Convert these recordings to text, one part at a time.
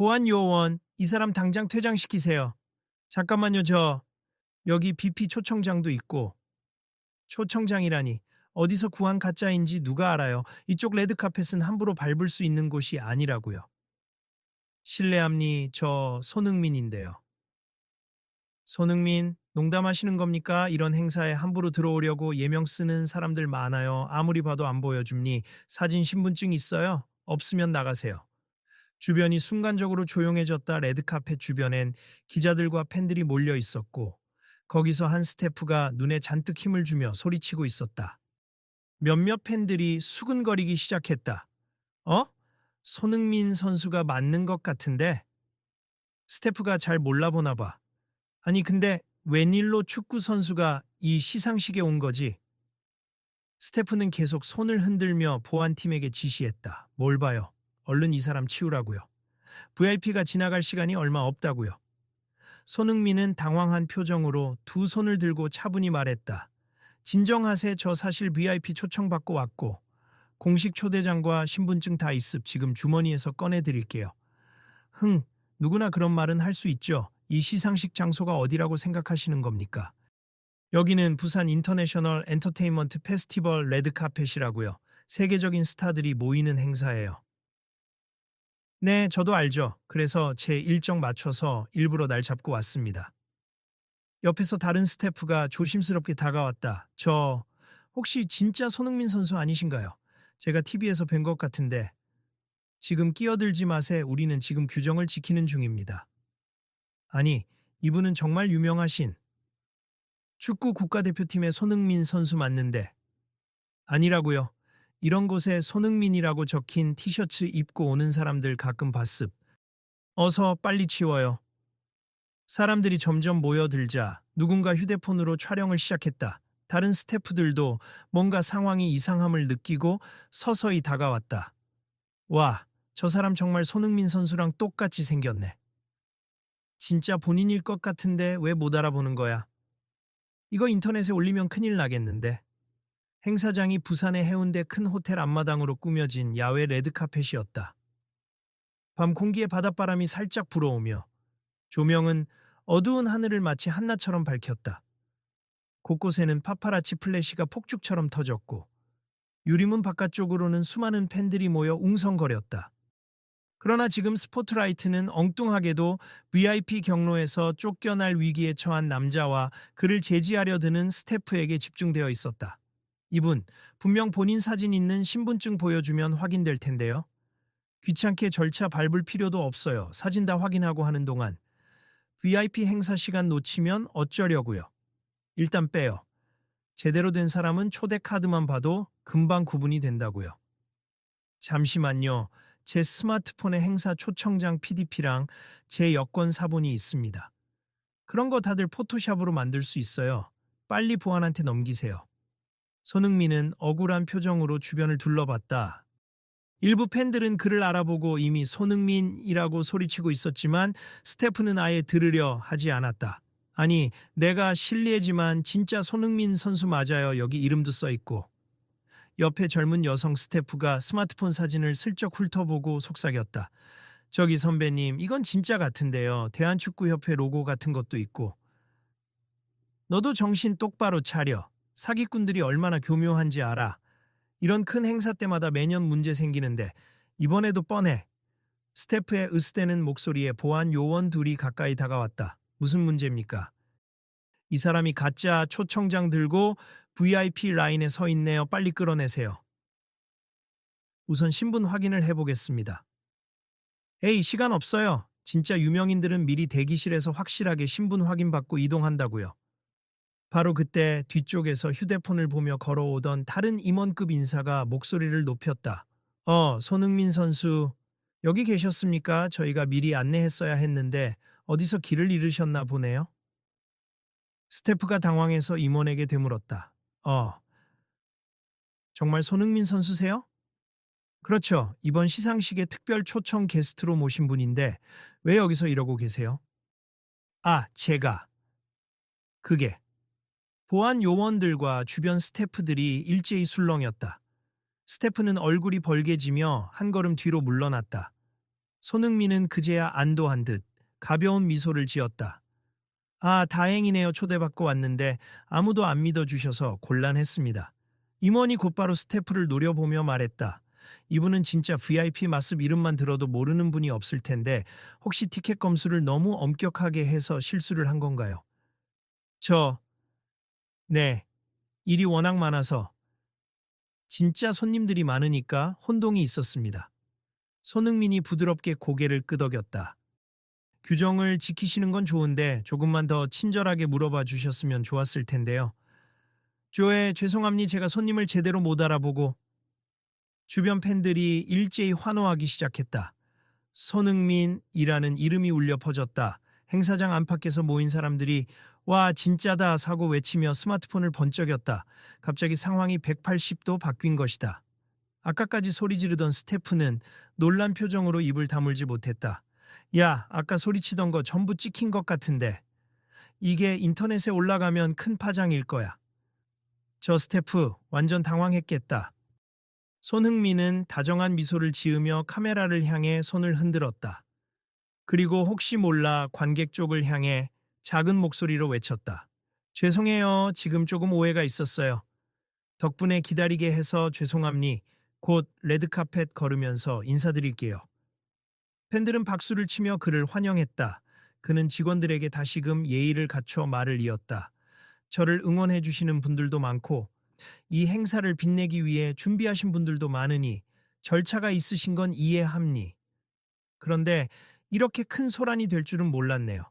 보안 요원, 이 사람 당장 퇴장시키세요. 잠깐만요, 여기 BP 초청장도 있고. 초청장이라니. 어디서 구한 가짜인지 누가 알아요? 이쪽 레드카펫은 함부로 밟을 수 있는 곳이 아니라고요. 실례합니, 저 손흥민인데요. 손흥민, 농담하시는 겁니까? 이런 행사에 함부로 들어오려고 예명 쓰는 사람들 많아요. 아무리 봐도 안 보여줍니? 사진 신분증 있어요? 없으면 나가세요. 주변이 순간적으로 조용해졌다. 레드카펫 주변엔 기자들과 팬들이 몰려 있었고, 거기서 한 스태프가 눈에 잔뜩 힘을 주며 소리치고 있었다. 몇몇 팬들이 수근거리기 시작했다. 어? 손흥민 선수가 맞는 것 같은데? 스태프가 잘 몰라보나 봐. 아니, 근데 웬일로 축구 선수가 이 시상식에 온 거지? 스태프는 계속 손을 흔들며 보안팀에게 지시했다. 뭘 봐요? 얼른 이 사람 치우라고요. VIP가 지나갈 시간이 얼마 없다고요. 손흥민은 당황한 표정으로 두 손을 들고 차분히 말했다. 진정하세, 저 사실 VIP 초청받고 왔고 공식 초대장과 신분증 다 있습. 지금 주머니에서 꺼내드릴게요. 흥, 누구나 그런 말은 할 수 있죠. 이 시상식 장소가 어디라고 생각하시는 겁니까? 여기는 부산 인터내셔널 엔터테인먼트 페스티벌 레드카펫이라고요. 세계적인 스타들이 모이는 행사예요. 네, 저도 알죠. 그래서 제 일정 맞춰서 일부러 날 잡고 왔습니다. 옆에서 다른 스태프가 조심스럽게 다가왔다. 혹시 진짜 손흥민 선수 아니신가요? 제가 TV에서 뵌 것 같은데. 지금 끼어들지 마세. 우리는 지금 규정을 지키는 중입니다. 아니, 이분은 정말 유명하신 축구 국가대표팀의 손흥민 선수 맞는데. 아니라고요. 이런 곳에 손흥민이라고 적힌 티셔츠 입고 오는 사람들 가끔 봤습. 어서 빨리 치워요. 사람들이 점점 모여들자 누군가 휴대폰으로 촬영을 시작했다. 다른 스태프들도 뭔가 상황이 이상함을 느끼고 서서히 다가왔다. 와, 저 사람 정말 손흥민 선수랑 똑같이 생겼네. 진짜 본인일 것 같은데 왜 못 알아보는 거야? 이거 인터넷에 올리면 큰일 나겠는데. 행사장이 부산의 해운대 큰 호텔 앞마당으로 꾸며진 야외 레드카펫이었다. 밤 공기에 바닷바람이 살짝 불어오며 조명은 어두운 하늘을 마치 한낮처럼 밝혔다. 곳곳에는 파파라치 플래시가 폭죽처럼 터졌고 유리문 바깥쪽으로는 수많은 팬들이 모여 웅성거렸다. 그러나 지금 스포트라이트는 엉뚱하게도 VIP 경로에서 쫓겨날 위기에 처한 남자와 그를 제지하려 드는 스태프에게 집중되어 있었다. 이분, 분명 본인 사진 있는 신분증 보여주면 확인될 텐데요. 귀찮게 절차 밟을 필요도 없어요. 사진 다 확인하고 하는 동안 VIP 행사 시간 놓치면 어쩌려고요. 일단 빼요. 제대로 된 사람은 초대 카드만 봐도 금방 구분이 된다고요. 잠시만요. 제 스마트폰에 행사 초청장 PDP랑 제 여권 사본이 있습니다. 그런 거 다들 포토샵으로 만들 수 있어요. 빨리 보안한테 넘기세요. 손흥민은 억울한 표정으로 주변을 둘러봤다. 일부 팬들은 그를 알아보고 이미 손흥민이라고 소리치고 있었지만 스태프는 아예 들으려 하지 않았다. 아니, 내가 실례지만 진짜 손흥민 선수 맞아요. 여기 이름도 써 있고. 옆에 젊은 여성 스태프가 스마트폰 사진을 슬쩍 훑어보고 속삭였다. 저기 선배님, 이건 진짜 같은데요. 대한축구협회 로고 같은 것도 있고. 너도 정신 똑바로 차려. 사기꾼들이 얼마나 교묘한지 알아. 이런 큰 행사 때마다 매년 문제 생기는데 이번에도 뻔해. 스태프의 으스대는 목소리에 보안 요원 둘이 가까이 다가왔다. 무슨 문제입니까? 이 사람이 가짜 초청장 들고 VIP 라인에 서 있네요. 빨리 끌어내세요. 우선 신분 확인을 해보겠습니다. 에이, 시간 없어요. 진짜 유명인들은 미리 대기실에서 확실하게 신분 확인받고 이동한다고요. 바로 그때 뒤쪽에서 휴대폰을 보며 걸어오던 다른 임원급 인사가 목소리를 높였다. 손흥민 선수, 여기 계셨습니까? 저희가 미리 안내했어야 했는데 어디서 길을 잃으셨나 보네요. 스태프가 당황해서 임원에게 되물었다. 정말 손흥민 선수세요? 그렇죠. 이번 시상식에 특별 초청 게스트로 모신 분인데 왜 여기서 이러고 계세요? 아, 제가. 그게. 보안 요원들과 주변 스태프들이 일제히 술렁였다. 스태프는 얼굴이 벌개지며 한 걸음 뒤로 물러났다. 손흥민은 그제야 안도한 듯 가벼운 미소를 지었다. 아, 다행이네요. 초대받고 왔는데 아무도 안 믿어주셔서 곤란했습니다. 임원이 곧바로 스태프를 노려보며 말했다. 이분은 진짜 VIP 마습 이름만 들어도 모르는 분이 없을 텐데 혹시 티켓 검수를 너무 엄격하게 해서 실수를 한 건가요? 저, 네, 일이 워낙 많아서 진짜 손님들이 많으니까 혼동이 있었습니다. 손흥민이 부드럽게 고개를 끄덕였다. 규정을 지키시는 건 좋은데 조금만 더 친절하게 물어봐 주셨으면 좋았을 텐데요. 조에 죄송합니 제가 손님을 제대로 못 알아보고 주변 팬들이 일제히 환호하기 시작했다. 손흥민이라는 이름이 울려 퍼졌다. 행사장 안팎에서 모인 사람들이 와 진짜다 사고 외치며 스마트폰을 번쩍였다. 갑자기 상황이 180도 바뀐 것이다. 아까까지 소리 지르던 스태프는 놀란 표정으로 입을 다물지 못했다. 야, 아까 소리치던 거 전부 찍힌 것 같은데. 이게 인터넷에 올라가면 큰 파장일 거야. 저 스태프 완전 당황했겠다. 손흥민은 다정한 미소를 지으며 카메라를 향해 손을 흔들었다. 그리고 혹시 몰라 관객 쪽을 향해 작은 목소리로 외쳤다. 죄송해요. 지금 조금 오해가 있었어요. 덕분에 기다리게 해서 죄송합니. 곧 레드카펫 걸으면서 인사드릴게요. 팬들은 박수를 치며 그를 환영했다. 그는 직원들에게 다시금 예의를 갖춰 말을 이었다. 저를 응원해 주시는 분들도 많고 이 행사를 빛내기 위해 준비하신 분들도 많으니 절차가 있으신 건 이해합니. 그런데 이렇게 큰 소란이 될 줄은 몰랐네요.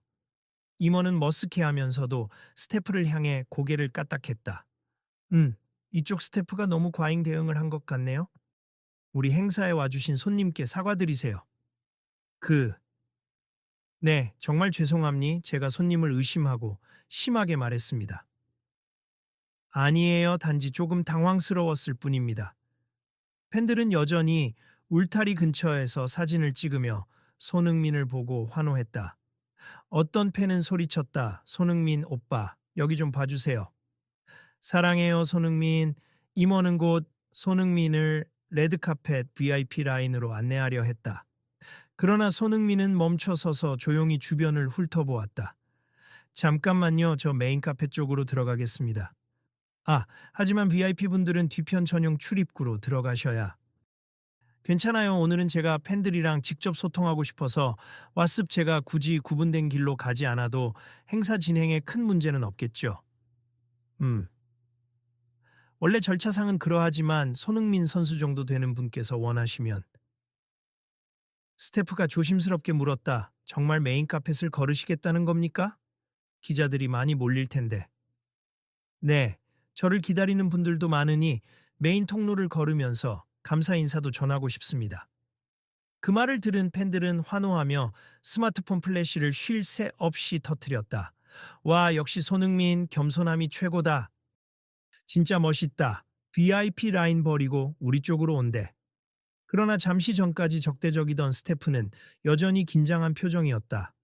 임원은 머쓱해하면서도 스태프를 향해 고개를 까딱했다. 이쪽 스태프가 너무 과잉 대응을 한 것 같네요. 우리 행사에 와주신 손님께 사과드리세요. 그, 네, 정말 죄송합니. 제가 손님을 의심하고 심하게 말했습니다. 아니에요. 단지 조금 당황스러웠을 뿐입니다. 팬들은 여전히 울타리 근처에서 사진을 찍으며 손흥민을 보고 환호했다. 어떤 팬은 소리쳤다. 손흥민 오빠, 여기 좀 봐주세요. 사랑해요, 손흥민. 임원은 곧 손흥민을 레드카펫 VIP 라인으로 안내하려 했다. 그러나 손흥민은 멈춰 서서 조용히 주변을 훑어보았다. 잠깐만요, 저 메인 카페 쪽으로 들어가겠습니다. 아, 하지만 VIP분들은 뒤편 전용 출입구로 들어가셔야. 괜찮아요. 오늘은 제가 팬들이랑 직접 소통하고 싶어서 왓습 제가 굳이 구분된 길로 가지 않아도 행사 진행에 큰 문제는 없겠죠. 음. 원래 절차상은 그러하지만 손흥민 선수 정도 되는 분께서 원하시면 스태프가 조심스럽게 물었다. 정말 메인 카펫을 걸으시겠다는 겁니까? 기자들이 많이 몰릴 텐데. 네, 저를 기다리는 분들도 많으니 메인 통로를 걸으면서 감사 인사도 전하고 싶습니다. 그 말을 들은 팬들은 환호하며 스마트폰 플래시를 쉴 새 없이 터뜨렸다. 와, 역시 손흥민 겸손함이 최고다. 진짜 멋있다. VIP 라인 버리고 우리 쪽으로 온대. 그러나 잠시 전까지 적대적이던 스태프는 여전히 긴장한 표정이었다.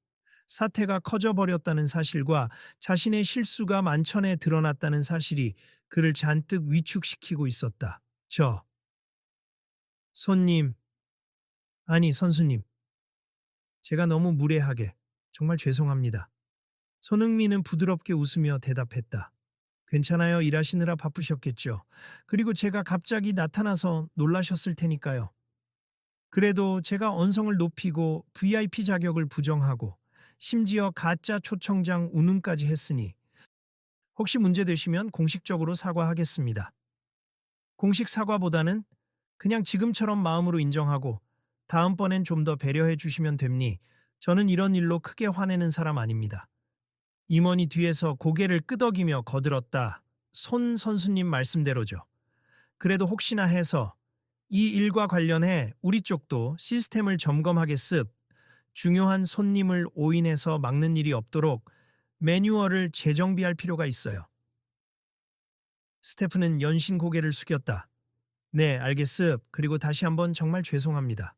사태가 커져버렸다는 사실과 자신의 실수가 만천에 드러났다는 사실이 그를 잔뜩 위축시키고 있었다. 손님, 아니 선수님, 제가 너무 무례하게, 정말 죄송합니다. 손흥민은 부드럽게 웃으며 대답했다. 괜찮아요. 일하시느라 바쁘셨겠죠. 그리고 제가 갑자기 나타나서 놀라셨을 테니까요. 그래도 제가 언성을 높이고 VIP 자격을 부정하고 심지어 가짜 초청장 운운까지 했으니 혹시 문제되시면 공식적으로 사과하겠습니다. 공식 사과보다는 그냥 지금처럼 마음으로 인정하고 다음번엔 좀 더 배려해 주시면 됩니. 저는 이런 일로 크게 화내는 사람 아닙니다. 임원이 뒤에서 고개를 끄덕이며 거들었다. 손 선수님 말씀대로죠. 그래도 혹시나 해서 이 일과 관련해 우리 쪽도 시스템을 점검하겠습. 중요한 손님을 오인해서 막는 일이 없도록 매뉴얼을 재정비할 필요가 있어요. 스태프는 연신 고개를 숙였다. 네, 알겠습. 그리고 다시 한번 정말 죄송합니다.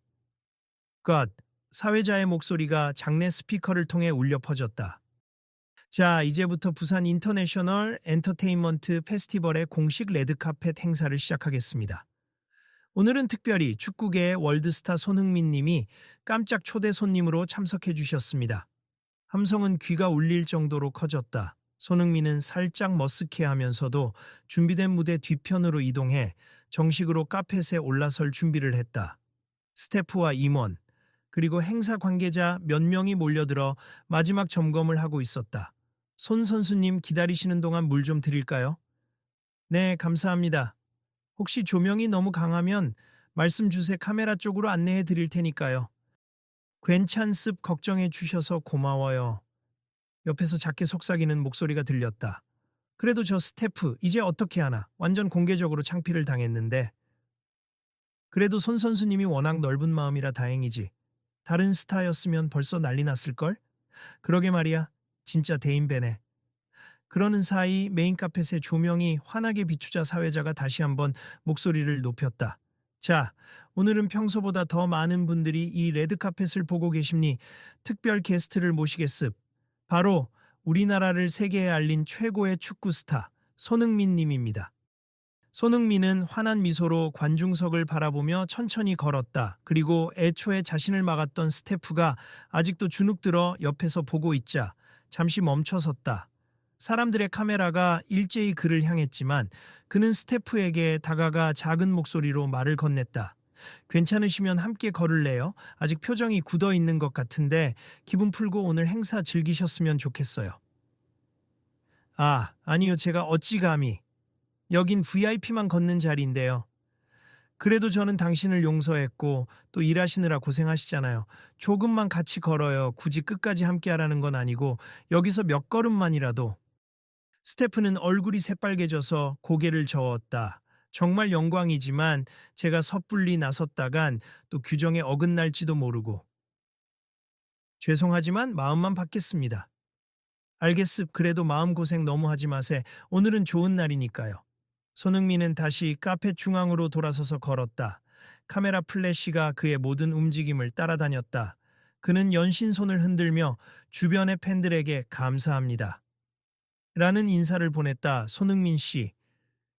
것, 사회자의 목소리가 장내 스피커를 통해 울려 퍼졌다. 자, 이제부터 부산 인터내셔널 엔터테인먼트 페스티벌의 공식 레드카펫 행사를 시작하겠습니다. 오늘은 특별히 축구계의 월드스타 손흥민 님이 깜짝 초대 손님으로 참석해 주셨습니다. 함성은 귀가 울릴 정도로 커졌다. 손흥민은 살짝 머쓱해하면서도 준비된 무대 뒤편으로 이동해 정식으로 카펫에 올라설 준비를 했다. 스태프와 임원, 그리고 행사 관계자 몇 명이 몰려들어 마지막 점검을 하고 있었다. 손 선수님 기다리시는 동안 물 좀 드릴까요? 네, 감사합니다. 혹시 조명이 너무 강하면 말씀 주세 카메라 쪽으로 안내해 드릴 테니까요. 괜찮습 걱정해 주셔서 고마워요. 옆에서 작게 속삭이는 목소리가 들렸다. 그래도 저 스태프 이제 어떻게 하나 완전 공개적으로 창피를 당했는데 그래도 손 선수님이 워낙 넓은 마음이라 다행이지. 다른 스타였으면 벌써 난리 났을걸? 그러게 말이야. 진짜 대인배네. 그러는 사이 메인 카펫의 조명이 환하게 비추자 사회자가 다시 한번 목소리를 높였다. 자, 오늘은 평소보다 더 많은 분들이 이 레드카펫을 보고 계십니 특별 게스트를 모시겠습. 바로 우리나라를 세계에 알린 최고의 축구 스타 손흥민 님입니다. 손흥민은 환한 미소로 관중석을 바라보며 천천히 걸었다. 그리고 애초에 자신을 막았던 스태프가 아직도 주눅들어 옆에서 보고 있자 잠시 멈춰섰다. 사람들의 카메라가 일제히 그를 향했지만 그는 스태프에게 다가가 작은 목소리로 말을 건넸다. 괜찮으시면 함께 걸을래요? 아직 표정이 굳어 있는 것 같은데 기분 풀고 오늘 행사 즐기셨으면 좋겠어요. 아, 아니요. 제가 어찌 감히. 여긴 VIP만 걷는 자리인데요. 그래도 저는 당신을 용서했고 또 일하시느라 고생하시잖아요. 조금만 같이 걸어요. 굳이 끝까지 함께 하라는 건 아니고 여기서 몇 걸음만이라도. 스테프는 얼굴이 새빨개져서 고개를 저었다. 정말 영광이지만 제가 섣불리 나섰다간 또 규정에 어긋날지도 모르고. 죄송하지만 마음만 받겠습니다. 알겠습. 그래도 마음고생 너무 하지 마세. 오늘은 좋은 날이니까요. 손흥민은 다시 카페 중앙으로 돌아서서 걸었다. 카메라 플래시가 그의 모든 움직임을 따라다녔다. 그는 연신 손을 흔들며 주변의 팬들에게 감사합니다. 라는 인사를 보냈다. 손흥민 씨,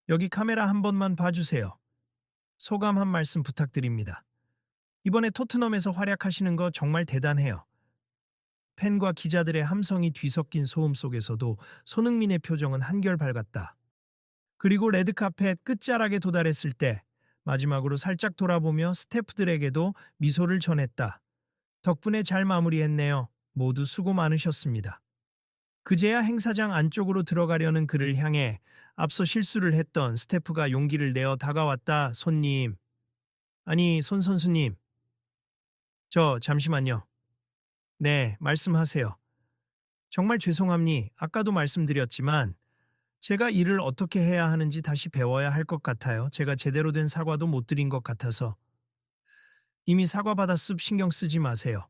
여기 카메라 한 번만 봐주세요. 소감 한 말씀 부탁드립니다. 이번에 토트넘에서 활약하시는 거 정말 대단해요. 팬과 기자들의 함성이 뒤섞인 소음 속에서도 손흥민의 표정은 한결 밝았다. 그리고 레드카펫 끝자락에 도달했을 때 마지막으로 살짝 돌아보며 스태프들에게도 미소를 전했다. 덕분에 잘 마무리했네요. 모두 수고 많으셨습니다. 그제야 행사장 안쪽으로 들어가려는 그를 향해 앞서 실수를 했던 스태프가 용기를 내어 다가왔다. 손님. 아니, 손 선수님. 저 잠시만요. 네, 말씀하세요. 정말 죄송합니. 아까도 말씀드렸지만 제가 일을 어떻게 해야 하는지 다시 배워야 할 것 같아요. 제가 제대로 된 사과도 못 드린 것 같아서. 이미 사과받았습 신경 쓰지 마세요.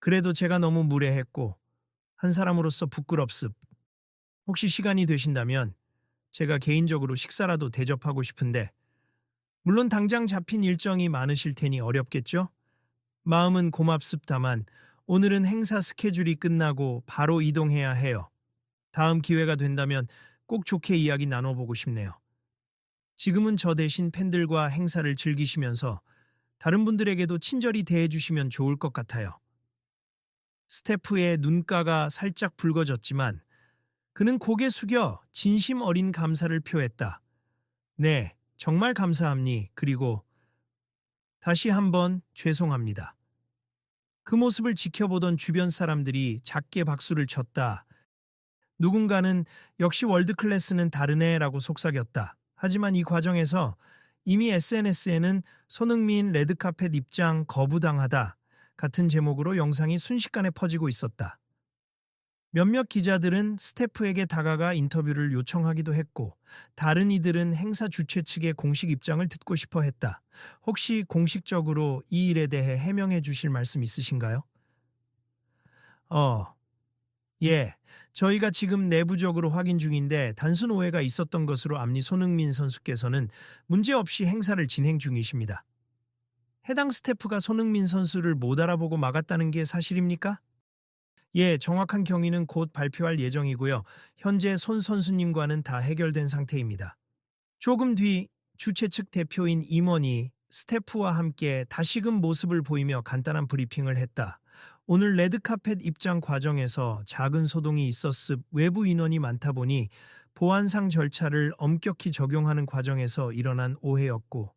그래도 제가 너무 무례했고 한 사람으로서 부끄럽습. 혹시 시간이 되신다면 제가 개인적으로 식사라도 대접하고 싶은데 물론 당장 잡힌 일정이 많으실 테니 어렵겠죠? 마음은 고맙습다만 오늘은 행사 스케줄이 끝나고 바로 이동해야 해요. 다음 기회가 된다면 꼭 좋게 이야기 나눠보고 싶네요. 지금은 저 대신 팬들과 행사를 즐기시면서 다른 분들에게도 친절히 대해주시면 좋을 것 같아요. 스태프의 눈가가 살짝 붉어졌지만 그는 고개 숙여 진심 어린 감사를 표했다. 네, 정말 감사합니. 그리고 다시 한번 죄송합니다. 그 모습을 지켜보던 주변 사람들이 작게 박수를 쳤다. 누군가는 역시 월드클래스는 다르네라고 속삭였다. 하지만 이 과정에서 이미 SNS에는 손흥민 레드카펫 입장 거부당하다 같은 제목으로 영상이 순식간에 퍼지고 있었다. 몇몇 기자들은 스태프에게 다가가 인터뷰를 요청하기도 했고 다른 이들은 행사 주최 측의 공식 입장을 듣고 싶어 했다. 혹시 공식적으로 이 일에 대해 해명해 주실 말씀 있으신가요? 어, 예. 저희가 지금 내부적으로 확인 중인데 단순 오해가 있었던 것으로 압니 손흥민 선수께서는 문제없이 행사를 진행 중이십니다. 해당 스태프가 손흥민 선수를 못 알아보고 막았다는 게 사실입니까? 예, 정확한 경위는 곧 발표할 예정이고요. 현재 손 선수님과는 다 해결된 상태입니다. 조금 뒤 주최 측 대표인 임원이 스태프와 함께 다시금 모습을 보이며 간단한 브리핑을 했다. 오늘 레드카펫 입장 과정에서 작은 소동이 있었습. 외부 인원이 많다 보니 보안상 절차를 엄격히 적용하는 과정에서 일어난 오해였고,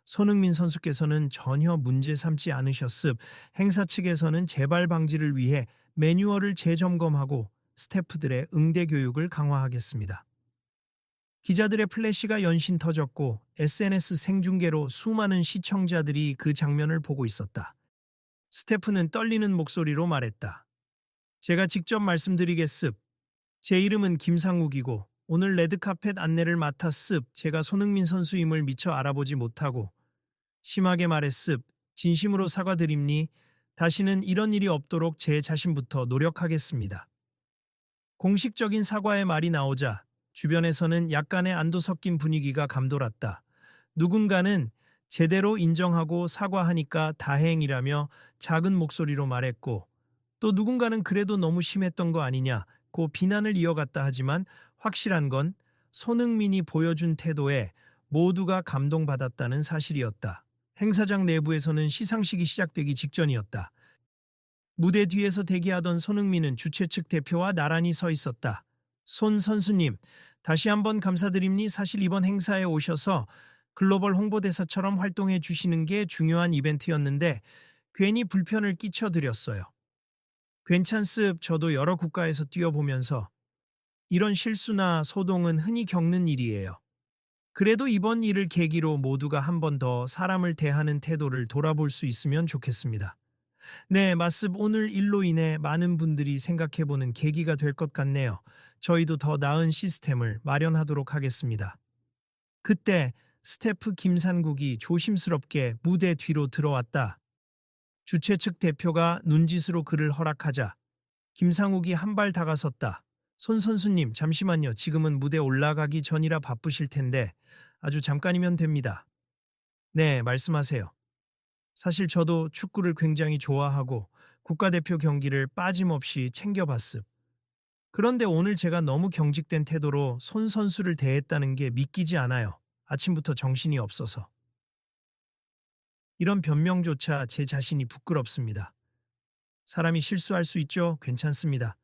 손흥민 선수께서는 전혀 문제 삼지 않으셨습. 행사 측에서는 재발 방지를 위해 매뉴얼을 재점검하고 스태프들의 응대 교육을 강화하겠습니다. 기자들의 플래시가 연신 터졌고 SNS 생중계로 수많은 시청자들이 그 장면을 보고 있었다. 스태프는 떨리는 목소리로 말했다. 제가 직접 말씀드리겠습. 제 이름은 김상욱이고 오늘 레드카펫 안내를 맡았습. 제가 손흥민 선수임을 미처 알아보지 못하고 심하게 말했습. 진심으로 사과드립니. 다시는 이런 일이 없도록 제 자신부터 노력하겠습니다. 공식적인 사과의 말이 나오자 주변에서는 약간의 안도 섞인 분위기가 감돌았다. 누군가는 제대로 인정하고 사과하니까 다행이라며 작은 목소리로 말했고, 또 누군가는 그래도 너무 심했던 거 아니냐고 비난을 이어갔다. 하지만 확실한 건 손흥민이 보여준 태도에 모두가 감동받았다는 사실이었다. 행사장 내부에서는 시상식이 시작되기 직전이었다. 무대 뒤에서 대기하던 손흥민은 주최 측 대표와 나란히 서 있었다. 손 선수님, 다시 한번 감사드립니. 사실 이번 행사에 오셔서 글로벌 홍보대사처럼 활동해 주시는 게 중요한 이벤트였는데 괜히 불편을 끼쳐드렸어요. 괜찮습. 저도 여러 국가에서 뛰어보면서 이런 실수나 소동은 흔히 겪는 일이에요. 그래도 이번 일을 계기로 모두가 한 번 더 사람을 대하는 태도를 돌아볼 수 있으면 좋겠습니다. 네, 맞습. 오늘 일로 인해 많은 분들이 생각해보는 계기가 될 것 같네요. 저희도 더 나은 시스템을 마련하도록 하겠습니다. 그때 스태프 김산국이 조심스럽게 무대 뒤로 들어왔다. 주최 측 대표가 눈짓으로 그를 허락하자 김상욱이 한 발 다가섰다. 손 선수님, 잠시만요. 지금은 무대 올라가기 전이라 바쁘실 텐데 아주 잠깐이면 됩니다. 네, 말씀하세요. 사실 저도 축구를 굉장히 좋아하고 국가대표 경기를 빠짐없이 챙겨봤습. 그런데 오늘 제가 너무 경직된 태도로 손 선수를 대했다는 게 믿기지 않아요. 아침부터 정신이 없어서. 이런 변명조차 제 자신이 부끄럽습니다. 사람이 실수할 수 있죠? 괜찮습니다.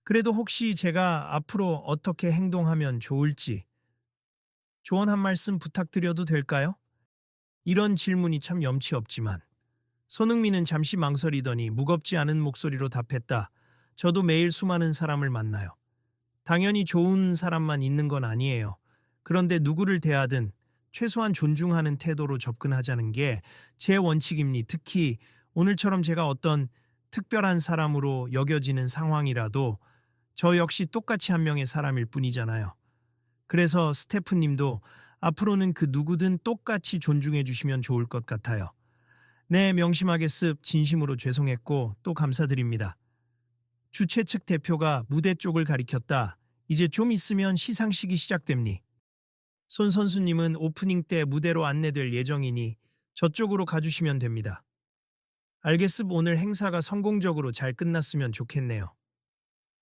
그래도 혹시 제가 앞으로 어떻게 행동하면 좋을지 조언 한 말씀 부탁드려도 될까요? 이런 질문이 참 염치 없지만 손흥민은 잠시 망설이더니 무겁지 않은 목소리로 답했다. 저도 매일 수많은 사람을 만나요. 당연히 좋은 사람만 있는 건 아니에요. 그런데 누구를 대하든 최소한 존중하는 태도로 접근하자는 게 제 원칙입니. 특히 오늘처럼 제가 어떤 특별한 사람으로 여겨지는 상황이라도 저 역시 똑같이 한 명의 사람일 뿐이잖아요. 그래서 스태프님도 앞으로는 그 누구든 똑같이 존중해 주시면 좋을 것 같아요. 네, 명심하겠습. 진심으로 죄송했고 또 감사드립니다. 주최 측 대표가 무대 쪽을 가리켰다. 이제 좀 있으면 시상식이 시작됩니. 손 선수님은 오프닝 때 무대로 안내될 예정이니 저쪽으로 가주시면 됩니다. 알겠습. 오늘 행사가 성공적으로 잘 끝났으면 좋겠네요.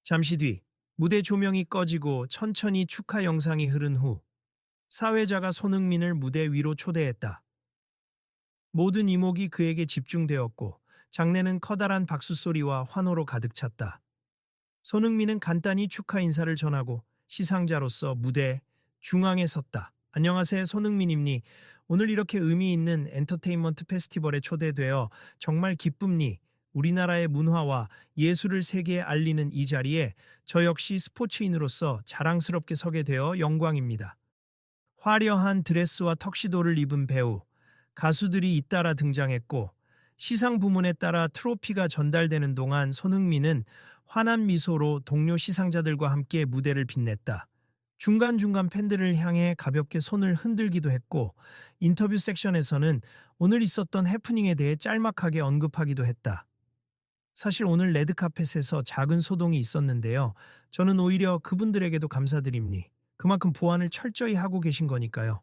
잠시 뒤 무대 조명이 꺼지고 천천히 축하 영상이 흐른 후 사회자가 손흥민을 무대 위로 초대했다. 모든 이목이 그에게 집중되었고 장내는 커다란 박수 소리와 환호로 가득 찼다. 손흥민은 간단히 축하 인사를 전하고 시상자로서 무대 중앙에 섰다. 안녕하세요, 손흥민입니. 오늘 이렇게 의미 있는 엔터테인먼트 페스티벌에 초대되어 정말 기쁨니. 우리나라의 문화와 예술을 세계에 알리는 이 자리에 저 역시 스포츠인으로서 자랑스럽게 서게 되어 영광입니다. 화려한 드레스와 턱시도를 입은 배우, 가수들이 잇따라 등장했고 시상 부문에 따라 트로피가 전달되는 동안 손흥민은 환한 미소로 동료 시상자들과 함께 무대를 빛냈다. 중간중간 팬들을 향해 가볍게 손을 흔들기도 했고 인터뷰 섹션에서는 오늘 있었던 해프닝에 대해 짤막하게 언급하기도 했다. 사실 오늘 레드카펫에서 작은 소동이 있었는데요. 저는 오히려 그분들에게도 감사드립니. 그만큼 보안을 철저히 하고 계신 거니까요.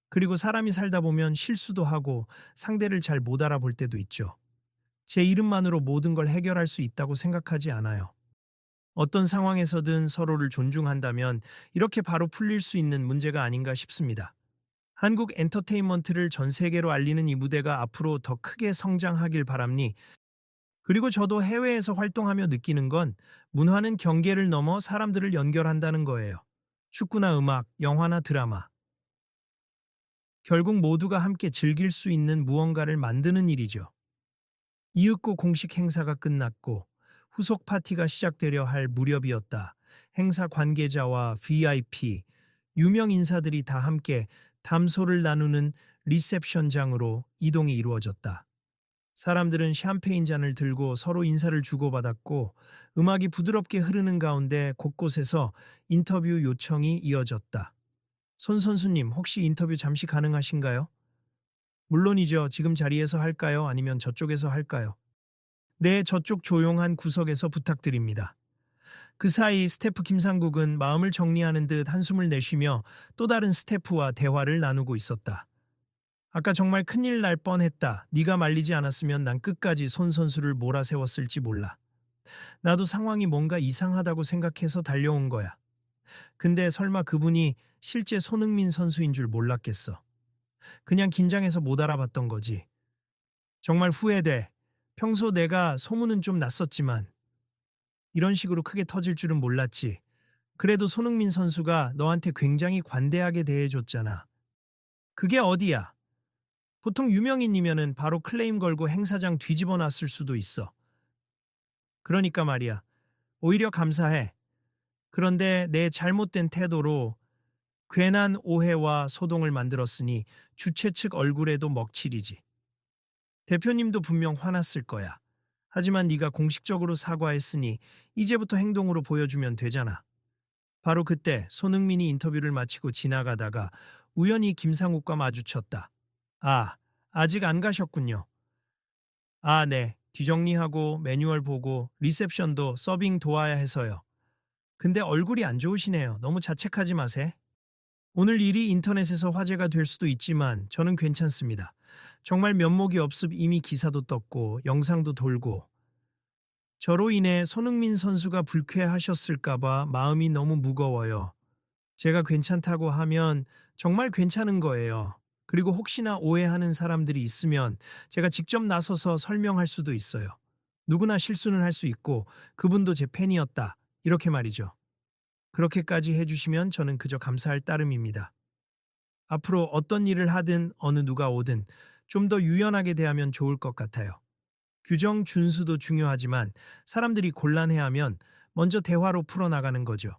그리고 사람이 살다 보면 실수도 하고 상대를 잘 못 알아볼 때도 있죠. 제 이름만으로 모든 걸 해결할 수 있다고 생각하지 않아요. 어떤 상황에서든 서로를 존중한다면 이렇게 바로 풀릴 수 있는 문제가 아닌가 싶습니다. 한국 엔터테인먼트를 전 세계로 알리는 이 무대가 앞으로 더 크게 성장하길 바랍니. 그리고 저도 해외에서 활동하며 느끼는 건 문화는 경계를 넘어 사람들을 연결한다는 거예요. 축구나 음악, 영화나 드라마. 결국 모두가 함께 즐길 수 있는 무언가를 만드는 일이죠. 이윽고 공식 행사가 끝났고 후속 파티가 시작되려 할 무렵이었다. 행사 관계자와 VIP, 유명 인사들이 다 함께 담소를 나누는 리셉션장으로 이동이 이루어졌다. 사람들은 샴페인 잔을 들고 서로 인사를 주고받았고 음악이 부드럽게 흐르는 가운데 곳곳에서 인터뷰 요청이 이어졌다. 손 선수님, 혹시 인터뷰 잠시 가능하신가요? 물론이죠. 지금 자리에서 할까요? 아니면 저쪽에서 할까요? 네, 저쪽 조용한 구석에서 부탁드립니다. 그 사이 스태프 김상국은 마음을 정리하는 듯 한숨을 내쉬며 또 다른 스태프와 대화를 나누고 있었다. 아까 정말 큰일 날 뻔했다. 네가 말리지 않았으면 난 끝까지 손 선수를 몰아세웠을지 몰라. 나도 상황이 뭔가 이상하다고 생각해서 달려온 거야. 근데 설마 그분이 실제 손흥민 선수인 줄 몰랐겠어. 그냥 긴장해서 못 알아봤던 거지. 정말 후회돼. 평소 내가 소문은 좀 났었지만 이런 식으로 크게 터질 줄은 몰랐지. 그래도 손흥민 선수가 너한테 굉장히 관대하게 대해줬잖아. 그게 어디야? 보통 유명인이면은 바로 클레임 걸고 행사장 뒤집어 놨을 수도 있어. 그러니까 말이야. 오히려 감사해. 그런데 내 잘못된 태도로 괜한 오해와 소동을 만들었으니 주최 측 얼굴에도 먹칠이지. 대표님도 분명 화났을 거야. 하지만 네가 공식적으로 사과했으니 이제부터 행동으로 보여주면 되잖아. 바로 그때 손흥민이 인터뷰를 마치고 지나가다가 우연히 김상욱과 마주쳤다. 아, 아직 안 가셨군요. 아, 네. 뒤정리하고 매뉴얼 보고 리셉션도 서빙 도와야 해서요. 근데 얼굴이 안 좋으시네요. 너무 자책하지 마세. 오늘 일이 인터넷에서 화제가 될 수도 있지만 저는 괜찮습니다. 정말 면목이 없음 이미 기사도 떴고 영상도 돌고 저로 인해 손흥민 선수가 불쾌하셨을까봐 마음이 너무 무거워요. 제가 괜찮다고 하면 정말 괜찮은 거예요. 그리고 혹시나 오해하는 사람들이 있으면 제가 직접 나서서 설명할 수도 있어요. 누구나 실수는 할 수 있고 그분도 제 팬이었다. 이렇게 말이죠. 그렇게까지 해주시면 저는 그저 감사할 따름입니다. 앞으로 어떤 일을 하든 어느 누가 오든 좀 더 유연하게 대하면 좋을 것 같아요. 규정 준수도 중요하지만 사람들이 곤란해하면 먼저 대화로 풀어나가는 거죠.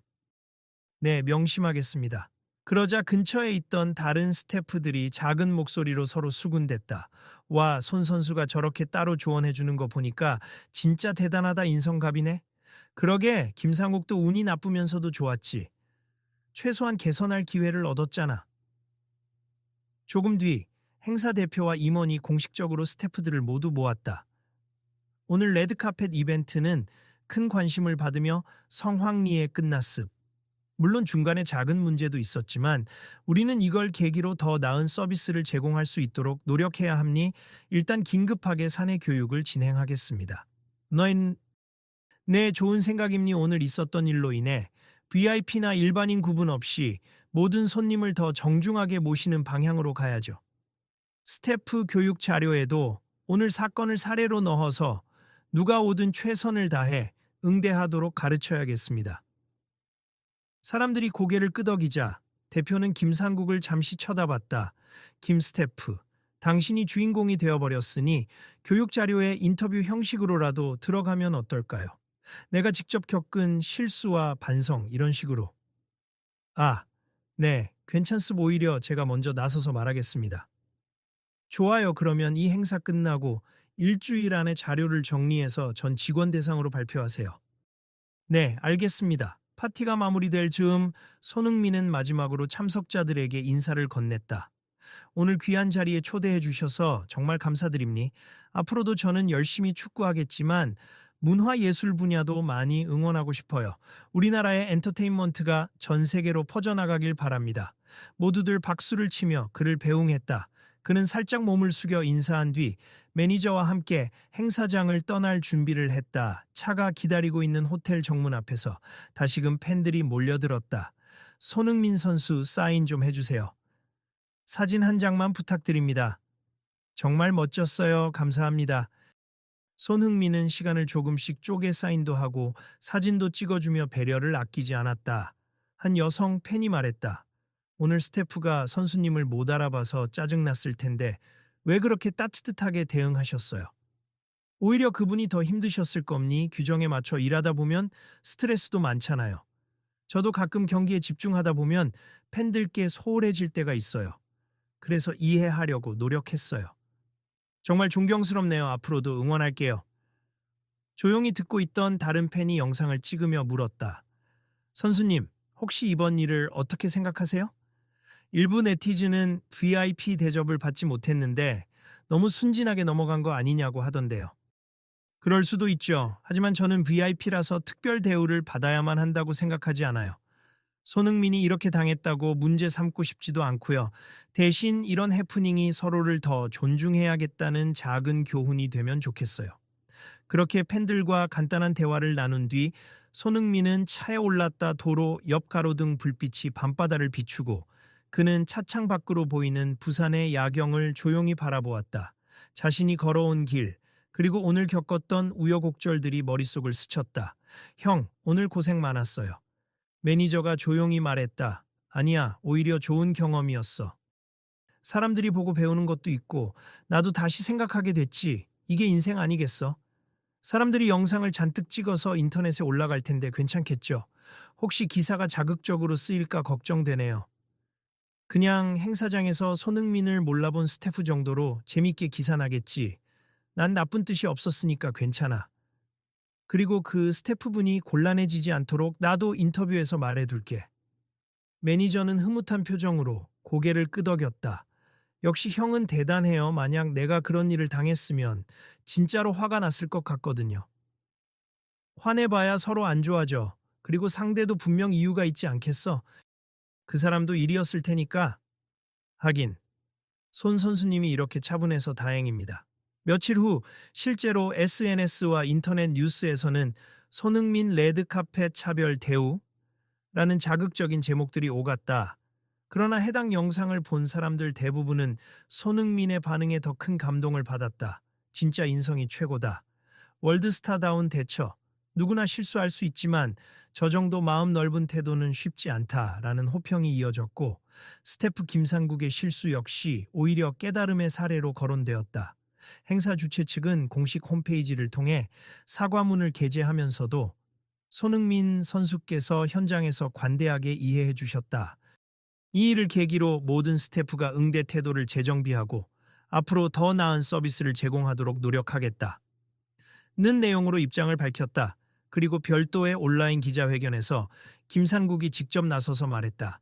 네, 명심하겠습니다. 그러자 근처에 있던 다른 스태프들이 작은 목소리로 서로 수군댔다. 와, 손 선수가 저렇게 따로 조언해주는 거 보니까 진짜 대단하다 인성갑이네. 그러게, 김상욱도 운이 나쁘면서도 좋았지. 최소한 개선할 기회를 얻었잖아. 조금 뒤 행사 대표와 임원이 공식적으로 스태프들을 모두 모았다. 오늘 레드카펫 이벤트는 큰 관심을 받으며 성황리에 끝났음. 물론 중간에 작은 문제도 있었지만 우리는 이걸 계기로 더 나은 서비스를 제공할 수 있도록 노력해야 함니 일단 긴급하게 사내 교육을 진행하겠습니다. 너흰 네, 좋은 생각입니. 오늘 있었던 일로 인해 VIP나 일반인 구분 없이 모든 손님을 더 정중하게 모시는 방향으로 가야죠. 스태프 교육 자료에도 오늘 사건을 사례로 넣어서 누가 오든 최선을 다해 응대하도록 가르쳐야겠습니다. 사람들이 고개를 끄덕이자 대표는 김상국을 잠시 쳐다봤다. 김 스태프, 당신이 주인공이 되어버렸으니 교육 자료에 인터뷰 형식으로라도 들어가면 어떨까요? 내가 직접 겪은 실수와 반성 이런 식으로. 아, 네, 괜찮습. 오히려 제가 먼저 나서서 말하겠습니다. 좋아요. 그러면 이 행사 끝나고 일주일 안에 자료를 정리해서 전 직원 대상으로 발표하세요. 네, 알겠습니다. 파티가 마무리될 즈음 손흥민은 마지막으로 참석자들에게 인사를 건넸다. 오늘 귀한 자리에 초대해 주셔서 정말 감사드립니. 앞으로도 저는 열심히 축구하겠지만 문화예술 분야도 많이 응원하고 싶어요. 우리나라의 엔터테인먼트가 전 세계로 퍼져나가길 바랍니다. 모두들 박수를 치며 그를 배웅했다. 그는 살짝 몸을 숙여 인사한 뒤 매니저와 함께 행사장을 떠날 준비를 했다. 차가 기다리고 있는 호텔 정문 앞에서 다시금 팬들이 몰려들었다. 손흥민 선수 사인 좀 해주세요. 사진 한 장만 부탁드립니다. 정말 멋졌어요. 감사합니다. 손흥민은 시간을 조금씩 쪼개 사인도 하고 사진도 찍어주며 배려를 아끼지 않았다. 한 여성 팬이 말했다. 오늘 스태프가 선수님을 못 알아봐서 짜증났을 텐데 왜 그렇게 따뜻하게 대응하셨어요? 오히려 그분이 더 힘드셨을 겁니. 규정에 맞춰 일하다 보면 스트레스도 많잖아요. 저도 가끔 경기에 집중하다 보면 팬들께 소홀해질 때가 있어요. 그래서 이해하려고 노력했어요. 정말 존경스럽네요. 앞으로도 응원할게요. 조용히 듣고 있던 다른 팬이 영상을 찍으며 물었다. 선수님, 혹시 이번 일을 어떻게 생각하세요? 일부 네티즌은 VIP 대접을 받지 못했는데 너무 순진하게 넘어간 거 아니냐고 하던데요. 그럴 수도 있죠. 하지만 저는 VIP라서 특별 대우를 받아야만 한다고 생각하지 않아요. 손흥민이 이렇게 당했다고 문제 삼고 싶지도 않고요. 대신 이런 해프닝이 서로를 더 존중해야겠다는 작은 교훈이 되면 좋겠어요. 그렇게 팬들과 간단한 대화를 나눈 뒤 손흥민은 차에 올랐다 도로 옆 가로등 불빛이 밤바다를 비추고 그는 차창 밖으로 보이는 부산의 야경을 조용히 바라보았다. 자신이 걸어온 길, 그리고 오늘 겪었던 우여곡절들이 머릿속을 스쳤다. 형, 오늘 고생 많았어요. 매니저가 조용히 말했다. 아니야, 오히려 좋은 경험이었어. 사람들이 보고 배우는 것도 있고, 나도 다시 생각하게 됐지. 이게 인생 아니겠어? 사람들이 영상을 잔뜩 찍어서 인터넷에 올라갈 텐데 괜찮겠죠? 혹시 기사가 자극적으로 쓰일까 걱정되네요. 그냥 행사장에서 손흥민을 몰라본 스태프 정도로 재밌게 기사 나겠지. 난 나쁜 뜻이 없었으니까 괜찮아. 그리고 그 스태프분이 곤란해지지 않도록 나도 인터뷰에서 말해둘게. 매니저는 흐뭇한 표정으로 고개를 끄덕였다. 역시 형은 대단해요. 만약 내가 그런 일을 당했으면 진짜로 화가 났을 것 같거든요. 화내봐야 서로 안 좋아져. 그리고 상대도 분명 이유가 있지 않겠어? 그 사람도 일이었을 테니까. 하긴, 손 선수님이 이렇게 차분해서 다행입니다. 며칠 후 실제로 SNS와 인터넷 뉴스에서는 손흥민 레드카펫 차별 대우라는 자극적인 제목들이 오갔다. 그러나 해당 영상을 본 사람들 대부분은 손흥민의 반응에 더 큰 감동을 받았다. 진짜 인성이 최고다. 월드스타다운 대처. 누구나 실수할 수 있지만 저 정도 마음 넓은 태도는 쉽지 않다라는 호평이 이어졌고 스태프 김상국의 실수 역시 오히려 깨달음의 사례로 거론되었다. 행사 주최 측은 공식 홈페이지를 통해 사과문을 게재하면서도 손흥민 선수께서 현장에서 관대하게 이해해 주셨다. 이 일을 계기로 모든 스태프가 응대 태도를 재정비하고 앞으로 더 나은 서비스를 제공하도록 노력하겠다. 는 내용으로 입장을 밝혔다. 그리고 별도의 온라인 기자회견에서 김상국이 직접 나서서 말했다.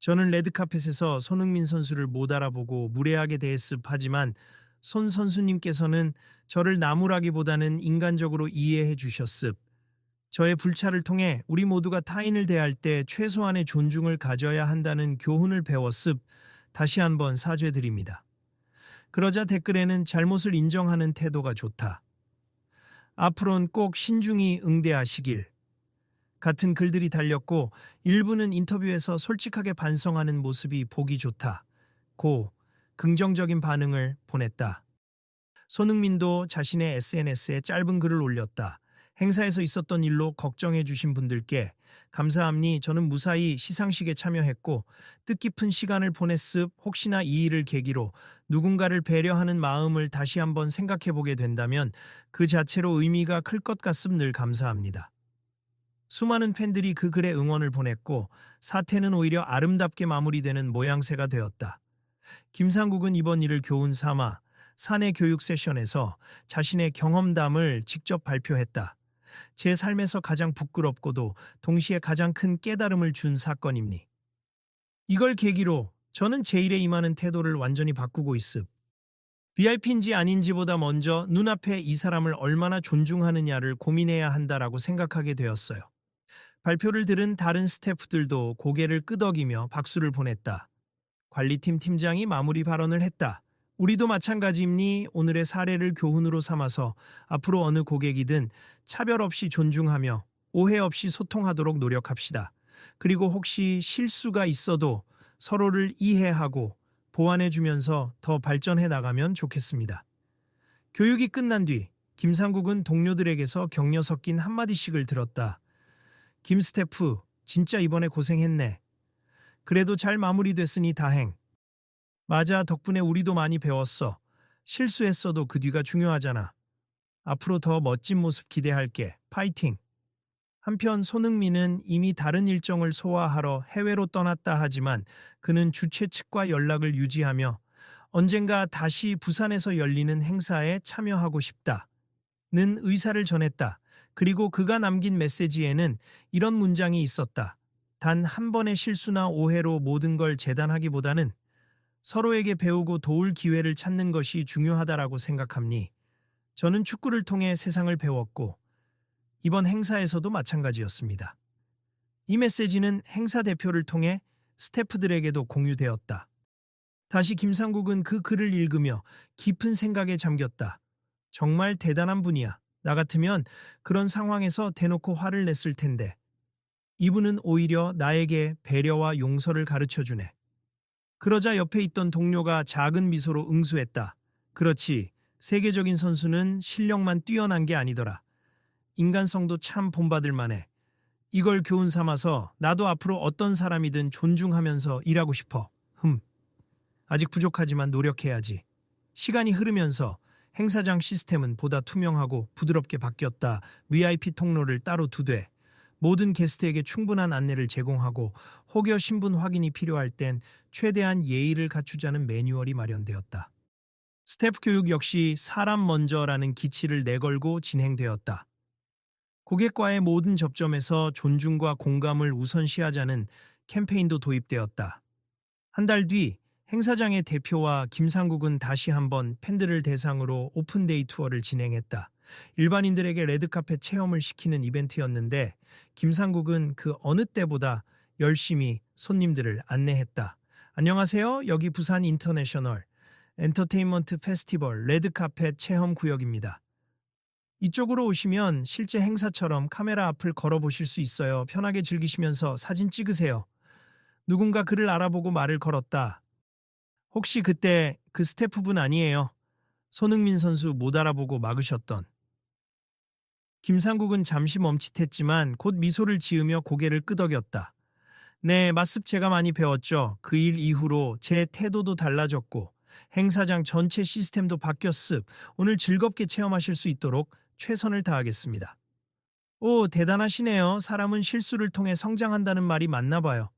저는 레드카펫에서 손흥민 선수를 못 알아보고 무례하게 대했습 하지만 손 선수님께서는 저를 나무라기보다는 인간적으로 이해해 주셨습. 저의 불찰을 통해 우리 모두가 타인을 대할 때 최소한의 존중을 가져야 한다는 교훈을 배웠습. 다시 한번 사죄드립니다. 그러자 댓글에는 잘못을 인정하는 태도가 좋다. 앞으로는 꼭 신중히 응대하시길. 같은 글들이 달렸고 일부는 인터뷰에서 솔직하게 반성하는 모습이 보기 좋다. 고 긍정적인 반응을 보냈다. 손흥민도 자신의 SNS에 짧은 글을 올렸다. 행사에서 있었던 일로 걱정해 주신 분들께 감사합니. 저는 무사히 시상식에 참여했고 뜻깊은 시간을 보냈습. 혹시나 이 일을 계기로 누군가를 배려하는 마음을 다시 한번 생각해 보게 된다면 그 자체로 의미가 클 것 같습. 늘 감사합니다. 수많은 팬들이 그 글에 응원을 보냈고 사태는 오히려 아름답게 마무리되는 모양새가 되었다. 김상국은 이번 일을 교훈 삼아 사내 교육 세션에서 자신의 경험담을 직접 발표했다. 제 삶에서 가장 부끄럽고도 동시에 가장 큰 깨달음을 준 사건입니. 이걸 계기로 저는 제 일에 임하는 태도를 완전히 바꾸고 있습. VIP인지 아닌지보다 먼저 눈앞에 이 사람을 얼마나 존중하느냐를 고민해야 한다라고 생각하게 되었어요. 발표를 들은 다른 스태프들도 고개를 끄덕이며 박수를 보냈다. 관리팀 팀장이 마무리 발언을 했다. 우리도 마찬가지입니. 오늘의 사례를 교훈으로 삼아서 앞으로 어느 고객이든 차별 없이 존중하며 오해 없이 소통하도록 노력합시다. 그리고 혹시 실수가 있어도 서로를 이해하고 보완해주면서 더 발전해 나가면 좋겠습니다. 교육이 끝난 뒤 김상국은 동료들에게서 격려 섞인 한마디씩을 들었다. 김 스태프, 진짜 이번에 고생했네. 그래도 잘 마무리됐으니 다행. 맞아, 덕분에 우리도 많이 배웠어. 실수했어도 그 뒤가 중요하잖아. 앞으로 더 멋진 모습 기대할게. 파이팅! 한편 손흥민은 이미 다른 일정을 소화하러 해외로 떠났다 하지만 그는 주최 측과 연락을 유지하며 언젠가 다시 부산에서 열리는 행사에 참여하고 싶다는 의사를 전했다. 그리고 그가 남긴 메시지에는 이런 문장이 있었다. 단 한 번의 실수나 오해로 모든 걸 재단하기보다는 서로에게 배우고 도울 기회를 찾는 것이 중요하다라고 생각합니. 저는 축구를 통해 세상을 배웠고 이번 행사에서도 마찬가지였습니다. 이 메시지는 행사 대표를 통해 스태프들에게도 공유되었다. 다시 김상국은 그 글을 읽으며 깊은 생각에 잠겼다. 정말 대단한 분이야. 나 같으면 그런 상황에서 대놓고 화를 냈을 텐데. 이분은 오히려 나에게 배려와 용서를 가르쳐 주네. 그러자 옆에 있던 동료가 작은 미소로 응수했다. 그렇지. 세계적인 선수는 실력만 뛰어난 게 아니더라. 인간성도 참 본받을 만해. 이걸 교훈 삼아서 나도 앞으로 어떤 사람이든 존중하면서 일하고 싶어. 아직 부족하지만 노력해야지. 시간이 흐르면서 행사장 시스템은 보다 투명하고 부드럽게 바뀌었다. VIP 통로를 따로 두되 모든 게스트에게 충분한 안내를 제공하고 혹여 신분 확인이 필요할 땐 최대한 예의를 갖추자는 매뉴얼이 마련되었다. 스태프 교육 역시 사람 먼저라는 기치를 내걸고 진행되었다. 고객과의 모든 접점에서 존중과 공감을 우선시하자는 캠페인도 도입되었다. 한 달 뒤 행사장의 대표와 김상국은 다시 한번 팬들을 대상으로 오픈데이 투어를 진행했다. 일반인들에게 레드카펫 체험을 시키는 이벤트였는데 김상국은 그 어느 때보다 열심히 손님들을 안내했다. 안녕하세요. 여기 부산 인터내셔널 엔터테인먼트 페스티벌 레드카펫 체험 구역입니다. 이쪽으로 오시면 실제 행사처럼 카메라 앞을 걸어보실 수 있어요. 편하게 즐기시면서 사진 찍으세요. 누군가 그를 알아보고 말을 걸었다. 혹시 그때 그 스태프분 아니에요? 손흥민 선수 못 알아보고 막으셨던. 김상국은 잠시 멈칫했지만 곧 미소를 지으며 고개를 끄덕였다. 네, 맞습. 제가 많이 배웠죠. 그 일 이후로 제 태도도 달라졌고 행사장 전체 시스템도 바뀌었습. 오늘 즐겁게 체험하실 수 있도록 최선을 다하겠습니다. 오, 대단하시네요. 사람은 실수를 통해 성장한다는 말이 맞나 봐요.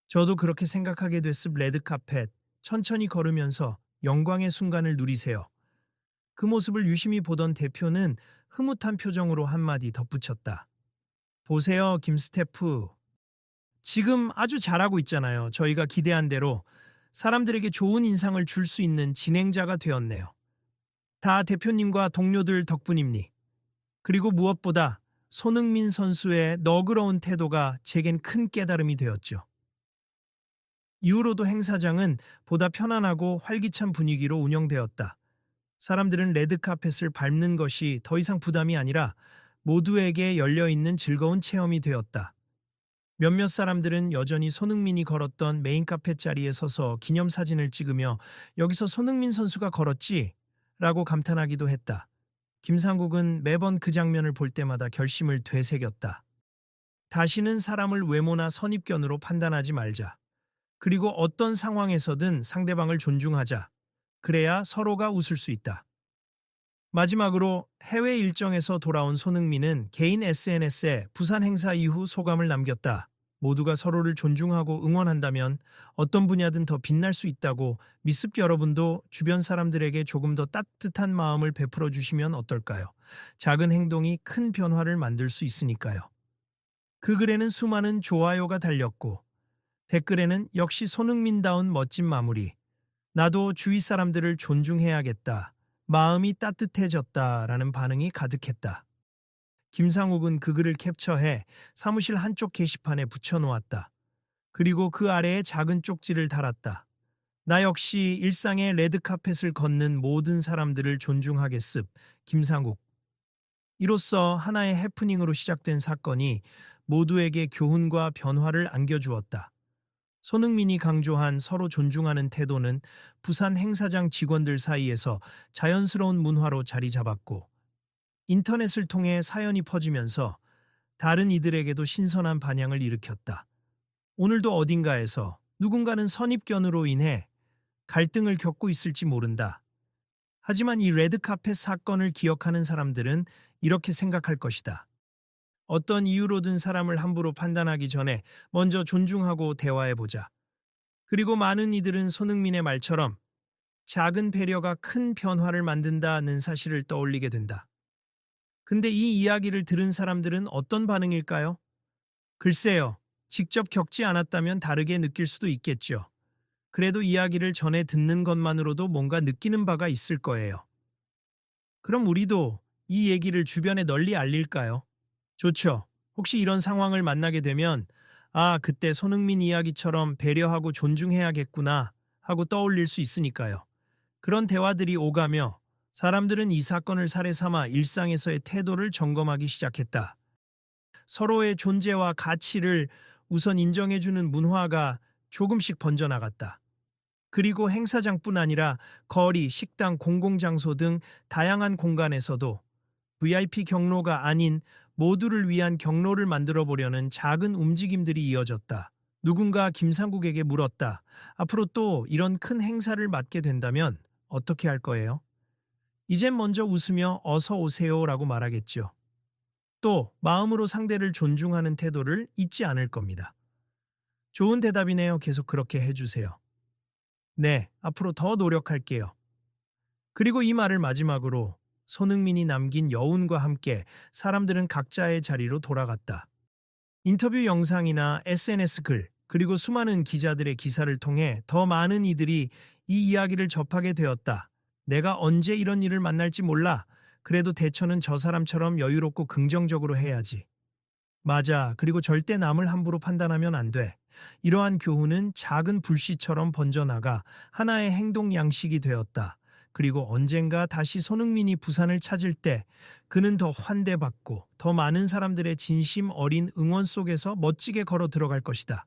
저도 그렇게 생각하게 됐습. 레드카펫. 천천히 걸으면서 영광의 순간을 누리세요. 그 모습을 유심히 보던 대표는 흐뭇한 표정으로 한마디 덧붙였다. 보세요, 김 스태프. 지금 아주 잘하고 있잖아요. 저희가 기대한 대로 사람들에게 좋은 인상을 줄 수 있는 진행자가 되었네요. 다 대표님과 동료들 덕분입니. 그리고 무엇보다 손흥민 선수의 너그러운 태도가 제겐 큰 깨달음이 되었죠. 이후로도 행사장은 보다 편안하고 활기찬 분위기로 운영되었다. 사람들은 레드카펫을 밟는 것이 더 이상 부담이 아니라 모두에게 열려있는 즐거운 체험이 되었다. 몇몇 사람들은 여전히 손흥민이 걸었던 메인 카펫 자리에 서서 기념사진을 찍으며 여기서 손흥민 선수가 걸었지? 라고 감탄하기도 했다. 김상국은 매번 그 장면을 볼 때마다 결심을 되새겼다. 다시는 사람을 외모나 선입견으로 판단하지 말자. 그리고 어떤 상황에서든 상대방을 존중하자. 그래야 서로가 웃을 수 있다. 마지막으로 해외 일정에서 돌아온 손흥민은 개인 SNS에 부산 행사 이후 소감을 남겼다. 모두가 서로를 존중하고 응원한다면 어떤 분야든 더 빛날 수 있다고 미습 여러분도 주변 사람들에게 조금 더 따뜻한 마음을 베풀어 주시면 어떨까요? 작은 행동이 큰 변화를 만들 수 있으니까요. 그 글에는 수많은 좋아요가 달렸고 댓글에는 역시 손흥민다운 멋진 마무리. 나도 주위 사람들을 존중해야겠다. 마음이 따뜻해졌다라는 반응이 가득했다. 김상욱은 그 글을 캡처해 사무실 한쪽 게시판에 붙여놓았다. 그리고 그 아래에 작은 쪽지를 달았다. 나 역시 일상의 레드카펫을 걷는 모든 사람들을 존중하겠습. 김상욱. 이로써 하나의 해프닝으로 시작된 사건이 모두에게 교훈과 변화를 안겨주었다. 손흥민이 강조한 서로 존중하는 태도는 부산 행사장 직원들 사이에서 자연스러운 문화로 자리 잡았고, 인터넷을 통해 사연이 퍼지면서 다른 이들에게도 신선한 반향을 일으켰다. 오늘도 어딘가에서 누군가는 선입견으로 인해 갈등을 겪고 있을지 모른다. 하지만 이 레드카펫 사건을 기억하는 사람들은 이렇게 생각할 것이다. 어떤 이유로든 사람을 함부로 판단하기 전에 먼저 존중하고 대화해보자. 그리고 많은 이들은 손흥민의 말처럼 작은 배려가 큰 변화를 만든다는 사실을 떠올리게 된다. 근데 이 이야기를 들은 사람들은 어떤 반응일까요? 글쎄요, 직접 겪지 않았다면 다르게 느낄 수도 있겠죠. 그래도 이야기를 전해 듣는 것만으로도 뭔가 느끼는 바가 있을 거예요. 그럼 우리도 이 얘기를 주변에 널리 알릴까요? 좋죠. 혹시 이런 상황을 만나게 되면, 아, 그때 손흥민 이야기처럼 배려하고 존중해야겠구나 하고 떠올릴 수 있으니까요. 그런 대화들이 오가며 사람들은 이 사건을 사례 삼아 일상에서의 태도를 점검하기 시작했다. 서로의 존재와 가치를 우선 인정해주는 문화가 조금씩 번져나갔다. 그리고 행사장뿐 아니라 거리, 식당, 공공장소 등 다양한 공간에서도 VIP 경로가 아닌 모두를 위한 경로를 만들어 보려는 작은 움직임들이 이어졌다. 누군가 김상국에게 물었다. 앞으로 또 이런 큰 행사를 맡게 된다면 어떻게 할 거예요? 이젠 먼저 웃으며 어서 오세요라고 말하겠죠. 또 마음으로 상대를 존중하는 태도를 잊지 않을 겁니다. 좋은 대답이네요. 계속 그렇게 해주세요. 네, 앞으로 더 노력할게요. 그리고 이 말을 마지막으로 손흥민이 남긴 여운과 함께 사람들은 각자의 자리로 돌아갔다. 인터뷰 영상이나 SNS 글, 그리고 수많은 기자들의 기사를 통해 더 많은 이들이 이 이야기를 접하게 되었다. 내가 언제 이런 일을 만날지 몰라. 그래도 대처는 저 사람처럼 여유롭고 긍정적으로 해야지. 맞아. 그리고 절대 남을 함부로 판단하면 안 돼. 이러한 교훈은 작은 불씨처럼 번져나가 하나의 행동 양식이 되었다. 그리고 언젠가 다시 손흥민이 부산을 찾을 때 그는 더 환대받고 더 많은 사람들의 진심 어린 응원 속에서 멋지게 걸어 들어갈 것이다.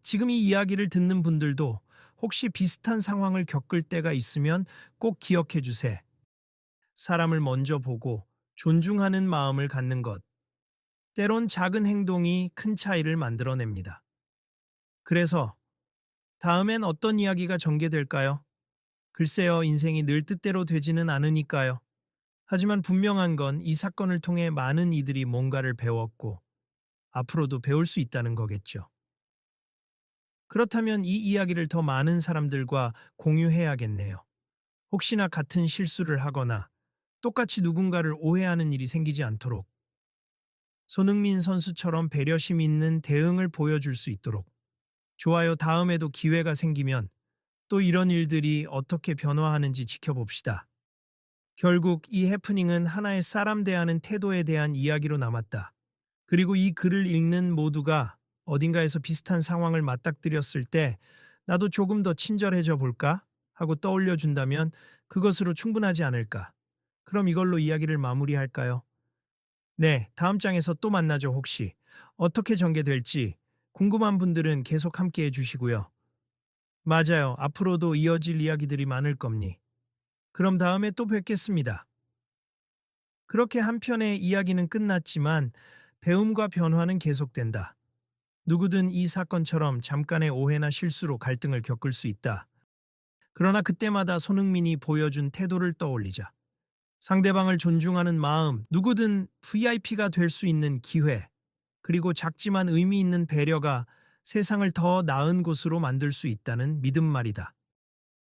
지금 이 이야기를 듣는 분들도 혹시 비슷한 상황을 겪을 때가 있으면 꼭 기억해 주세요. 사람을 먼저 보고 존중하는 마음을 갖는 것. 때론 작은 행동이 큰 차이를 만들어냅니다. 그래서 다음엔 어떤 이야기가 전개될까요? 글쎄요, 인생이 늘 뜻대로 되지는 않으니까요. 하지만 분명한 건 이 사건을 통해 많은 이들이 뭔가를 배웠고 앞으로도 배울 수 있다는 거겠죠. 그렇다면 이 이야기를 더 많은 사람들과 공유해야겠네요. 혹시나 같은 실수를 하거나 똑같이 누군가를 오해하는 일이 생기지 않도록 손흥민 선수처럼 배려심 있는 대응을 보여줄 수 있도록. 좋아요. 다음에도 기회가 생기면 또 이런 일들이 어떻게 변화하는지 지켜봅시다. 결국 이 해프닝은 하나의 사람 대하는 태도에 대한 이야기로 남았다. 그리고 이 글을 읽는 모두가 어딘가에서 비슷한 상황을 맞닥뜨렸을 때 나도 조금 더 친절해져 볼까 하고 떠올려 준다면 그것으로 충분하지 않을까. 그럼 이걸로 이야기를 마무리할까요? 네, 다음 장에서 또 만나죠, 혹시. 어떻게 전개될지 궁금한 분들은 계속 함께 해주시고요. 맞아요. 앞으로도 이어질 이야기들이 많을 겁니. 그럼 다음에 또 뵙겠습니다. 그렇게 한 편의 이야기는 끝났지만 배움과 변화는 계속된다. 누구든 이 사건처럼 잠깐의 오해나 실수로 갈등을 겪을 수 있다. 그러나 그때마다 손흥민이 보여준 태도를 떠올리자. 상대방을 존중하는 마음, 누구든 VIP가 될 수 있는 기회, 그리고 작지만 의미 있는 배려가 세상을 더 나은 곳으로 만들 수 있다는 믿음 말이다.